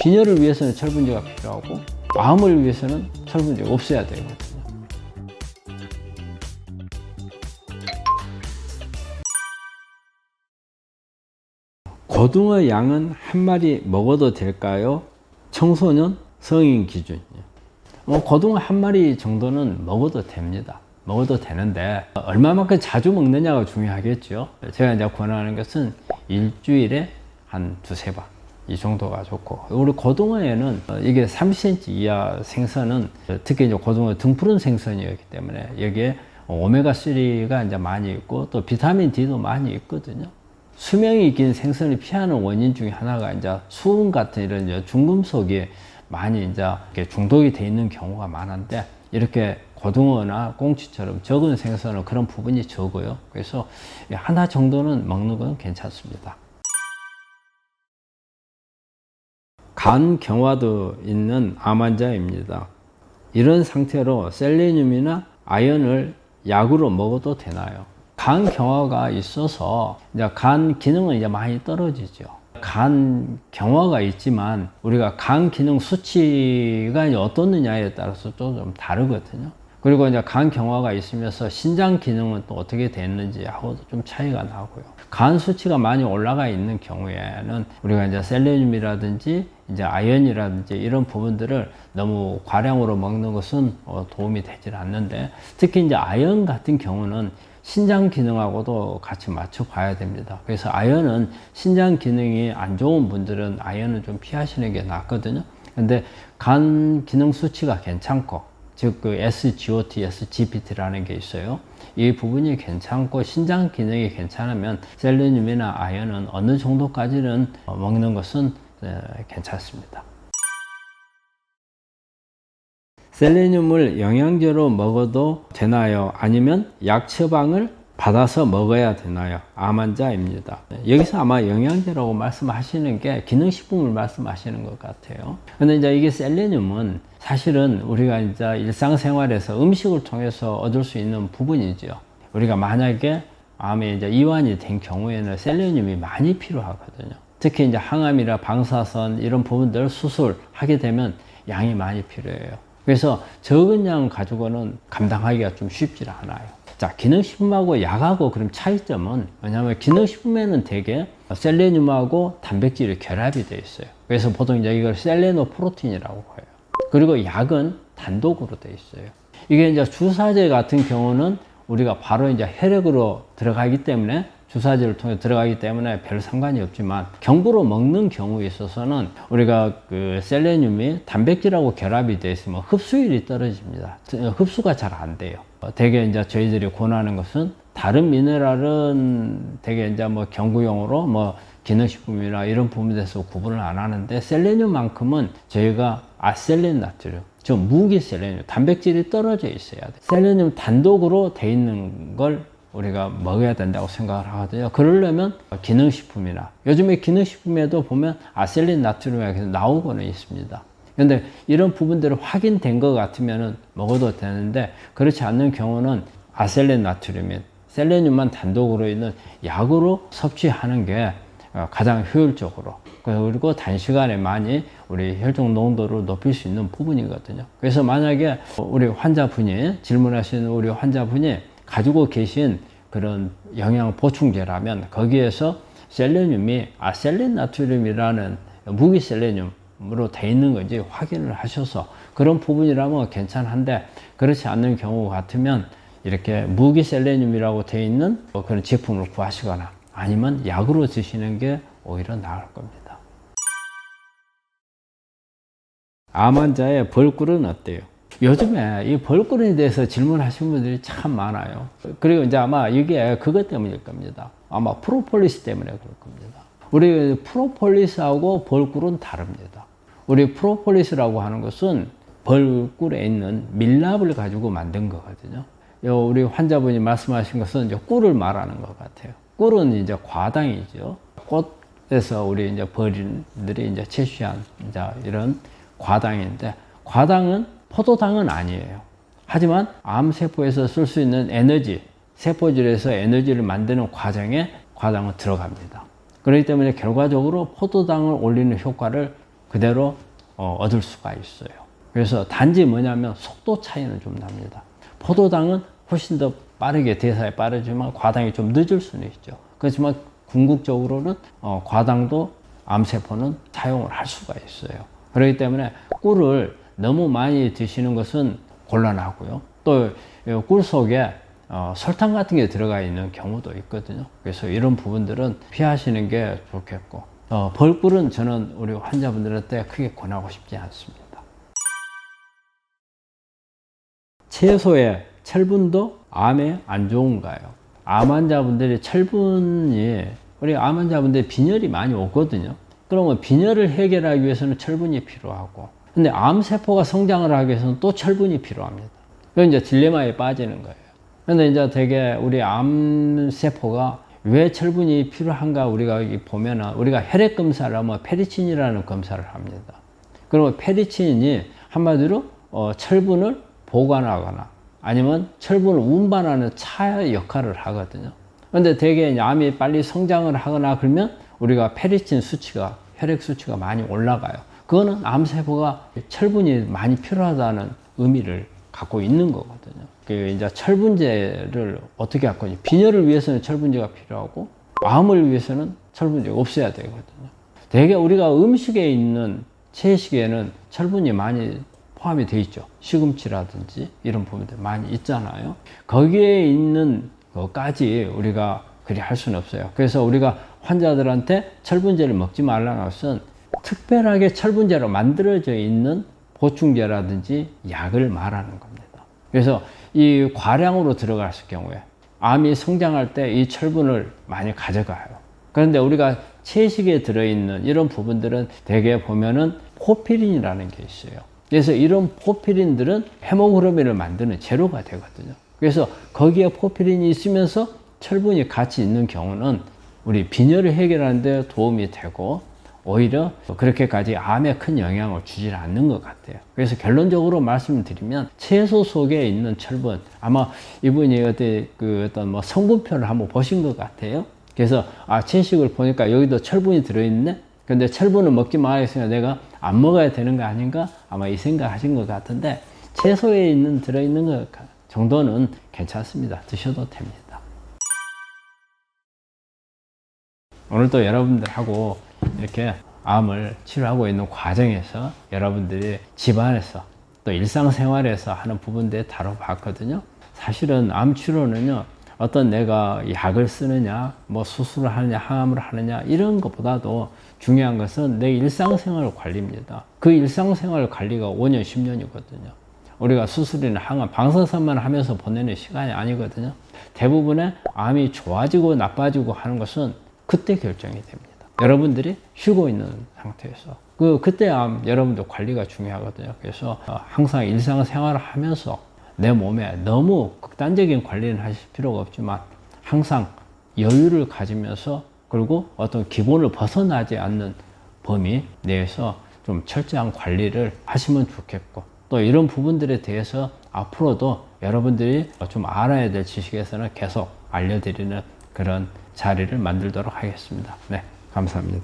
빈혈을 위해서는 철분제가 필요하고 마음을 위해서는 철분제가 없어야 되거든요. 고등어 양은 한 마리 먹어도 될까요? 청소년, 성인 기준이요. 고등어 한 마리 정도는 먹어도 됩니다. 먹어도 되는데 얼마만큼 자주 먹느냐가 중요하겠죠. 제가 이제 권하는 것은 일주일에 한 두세 번 이 정도가 좋고, 우리 고등어에는 이게 30cm 이하 생선은 특히 이제 고등어 등푸른 생선이었기 때문에 여기에 오메가3가 이제 많이 있고 또 비타민 D도 많이 있거든요. 수명이 긴 생선을 피하는 원인 중에 하나가 이제 수은 같은 이런 이제 중금속이 많이 이제 중독이 돼 있는 경우가 많은데, 이렇게 고등어나 꽁치처럼 적은 생선은 그런 부분이 적어요. 그래서 하나 정도는 먹는 건 괜찮습니다. 간 경화도 있는 암 환자입니다. 이런 상태로 셀레늄이나 아연을 약으로 먹어도 되나요? 간 경화가 있어서 이제 간 기능은 이제 많이 떨어지죠. 간 경화가 있지만 우리가 간 기능 수치가 이제 어떻느냐에 따라서 좀 다르거든요. 그리고 이제 간 경화가 있으면서 신장 기능은 또 어떻게 됐는지 하고도 좀 차이가 나고요. 간 수치가 많이 올라가 있는 경우에는 우리가 이제 셀레늄이라든지 이제 아연이라든지 이런 부분들을 너무 과량으로 먹는 것은 도움이 되질 않는데, 특히 이제 아연 같은 경우는 신장 기능하고도 같이 맞춰 봐야 됩니다. 그래서 아연은 신장 기능이 안 좋은 분들은 아연은 좀 피하시는 게 낫거든요. 근데 간 기능 수치가 괜찮고, 즉 그 SGOT, SGPT라는 게 있어요. 이 부분이 괜찮고 신장 기능이 괜찮으면 셀레늄이나 아연은 어느 정도까지는 먹는 것은 괜찮습니다. 셀레늄을 영양제로 먹어도 되나요? 아니면 약 처방을 받아서 먹어야 되나요? 암 환자입니다. 여기서 아마 영양제라고 말씀하시는 게 기능식품을 말씀하시는 것 같아요. 근데 이제 이게 셀레늄은 사실은 우리가 이제 일상생활에서 음식을 통해서 얻을 수 있는 부분이죠. 우리가 만약에 암에 이제 이완이 된 경우에는 셀레늄이 많이 필요하거든요. 특히 이제 항암이나 방사선 이런 부분들 수술하게 되면 양이 많이 필요해요. 그래서 적은 양 가지고는 감당하기가 좀 쉽지 않아요. 자, 기능식품하고 약하고 그럼 차이점은 뭐냐면, 기능식품에는 대개 셀레늄하고 단백질이 결합이 되어 있어요. 그래서 보통 이제 이걸 셀레노프로틴이라고 해요. 그리고 약은 단독으로 되어 있어요. 이게 이제 주사제 같은 경우는 우리가 바로 이제 혈액으로 들어가기 때문에, 주사제를 통해 들어가기 때문에 별 상관이 없지만, 경부로 먹는 경우에 있어서는 우리가 그 셀레늄이 단백질하고 결합이 되어 있으면 흡수율이 떨어집니다. 흡수가 잘 안 돼요. 대개 이제 저희들이 권하는 것은, 다른 미네랄은 대개 이제 뭐 경구용으로 뭐 기능식품이나 이런 부분에서 구분을 안 하는데, 셀레늄만큼은 저희가 아셀렌 나트륨, 즉 무기 셀레늄, 단백질이 떨어져 있어야 돼. 셀레늄 단독으로 돼 있는 걸 우리가 먹어야 된다고 생각을 하거든요. 그러려면 기능식품이나, 요즘에 기능식품에도 보면 아셀린 나트륨이 나오고는 있습니다. 근데 이런 부분들이 확인된 것 같으면 먹어도 되는데, 그렇지 않는 경우는 아셀린 나트륨인 셀레늄만 단독으로 있는 약으로 섭취하는 게 가장 효율적으로, 그리고 단시간에 많이 우리 혈중 농도를 높일 수 있는 부분이거든요. 그래서 만약에 우리 환자분이, 질문하시는 우리 환자분이 가지고 계신 그런 영양 보충제라면 거기에서 셀레늄이 아셀린 나트륨이라는 무기 셀레늄으로 돼 있는 건지 확인을 하셔서, 그런 부분이라면 괜찮은데, 그렇지 않는 경우 같으면 이렇게 무기 셀레늄이라고 돼 있는 그런 제품을 구하시거나 아니면 약으로 드시는 게 오히려 나을 겁니다. 암 환자의 벌꿀은 어때요? 요즘에 이 벌꿀에 대해서 질문하시는 분들이 참 많아요. 그리고 이제 아마 이게 그것 때문일 겁니다. 아마 프로폴리스 때문에 그럴 겁니다. 우리 프로폴리스하고 벌꿀은 다릅니다. 우리 프로폴리스라고 하는 것은 벌꿀에 있는 밀랍을 가지고 만든 거거든요. 우리 환자분이 말씀하신 것은 이제 꿀을 말하는 것 같아요. 꿀은 이제 과당이죠. 꽃에서 우리 이제 벌인들이 이제 채취한 이제 이런 과당인데, 과당은 포도당은 아니에요. 하지만 암세포에서 쓸 수 있는 에너지, 세포질에서 에너지를 만드는 과정에 과당은 들어갑니다. 그렇기 때문에 결과적으로 포도당을 올리는 효과를 그대로 얻을 수가 있어요. 그래서 단지 뭐냐면 속도 차이는 좀 납니다. 포도당은 훨씬 더 빠르게 대사에 빠르지만 과당이 좀 늦을 수는 있죠. 그렇지만 궁극적으로는 과당도 암세포는 사용을 할 수가 있어요. 그렇기 때문에 꿀을 너무 많이 드시는 것은 곤란하고요. 또 꿀 속에 설탕 같은 게 들어가 있는 경우도 있거든요. 그래서 이런 부분들은 피하시는 게 좋겠고, 벌꿀은 저는 우리 환자분들한테 크게 권하고 싶지 않습니다. 채소에 철분도 암에 안 좋은가요? 암 환자분들이 철분이, 우리 암 환자분들이 빈혈이 많이 오거든요. 그러면 빈혈을 해결하기 위해서는 철분이 필요하고, 근데 암세포가 성장을 하기 위해서는 또 철분이 필요합니다. 그럼 이제 딜레마에 빠지는 거예요. 근데 이제 되게 우리 암세포가 왜 철분이 필요한가 우리가 보면은, 우리가 혈액 검사를 하면 페리친이라는 검사를 합니다. 그러면 페리친이 한마디로 철분을 보관하거나 아니면 철분을 운반하는 차 역할을 하거든요. 근데 되게 암이 빨리 성장을 하거나 그러면 우리가 페리친 수치가, 혈액 수치가 많이 올라가요. 그거는 암세포가 철분이 많이 필요하다는 의미를 갖고 있는 거거든요. 이제 철분제를 어떻게 할 거냐. 빈혈을 위해서는 철분제가 필요하고, 암을 위해서는 철분제가 없어야 되거든요. 대개 우리가 음식에 있는 채식에는 철분이 많이 포함이 되어 있죠. 시금치라든지 이런 부분들 많이 있잖아요. 거기에 있는 것까지 우리가 그리 할 수는 없어요. 그래서 우리가 환자들한테 철분제를 먹지 말라는 것은 특별하게 철분제로 만들어져 있는 보충제라든지 약을 말하는 겁니다. 그래서 이 과량으로 들어갔을 경우에 암이 성장할 때 이 철분을 많이 가져가요. 그런데 우리가 채식에 들어있는 이런 부분들은 대개 보면은 포피린이라는 게 있어요. 그래서 이런 포피린들은 헤모글로빈을 만드는 재료가 되거든요. 그래서 거기에 포피린이 있으면서 철분이 같이 있는 경우는 우리 빈혈을 해결하는 데 도움이 되고, 오히려 그렇게까지 암에 큰 영향을 주지 않는 것 같아요. 그래서 결론적으로 말씀을 드리면 채소 속에 있는 철분, 아마 이분이 어떤 뭐 성분표를 한번 보신 것 같아요. 그래서 채식을 보니까 여기도 철분이 들어있네. 근데 철분을 먹지 말아야 내가 안 먹어야 되는 거 아닌가? 아마 이 생각 하신 것 같은데, 채소에 들어있는 것 정도는 괜찮습니다. 드셔도 됩니다. 오늘도 여러분들하고 이렇게 암을 치료하고 있는 과정에서 여러분들이 집안에서 또 일상생활에서 하는 부분들에 다뤄봤거든요. 사실은 암 치료는요, 어떤 내가 약을 쓰느냐, 뭐 수술을 하느냐, 항암을 하느냐, 이런 것보다도 중요한 것은 내 일상생활 관리입니다. 그 일상생활 관리가 5년, 10년이거든요. 우리가 수술이나 항암, 방사선만 하면서 보내는 시간이 아니거든요. 대부분의 암이 좋아지고 나빠지고 하는 것은 그때 결정이 됩니다. 여러분들이 쉬고 있는 상태에서 그때 여러분들 관리가 중요하거든요. 그래서 항상 일상생활을 하면서 내 몸에 너무 극단적인 관리는 하실 필요가 없지만 항상 여유를 가지면서, 그리고 어떤 기본을 벗어나지 않는 범위 내에서 좀 철저한 관리를 하시면 좋겠고, 또 이런 부분들에 대해서 앞으로도 여러분들이 좀 알아야 될 지식에서는 계속 알려드리는 그런 자리를 만들도록 하겠습니다. 네, 감사합니다.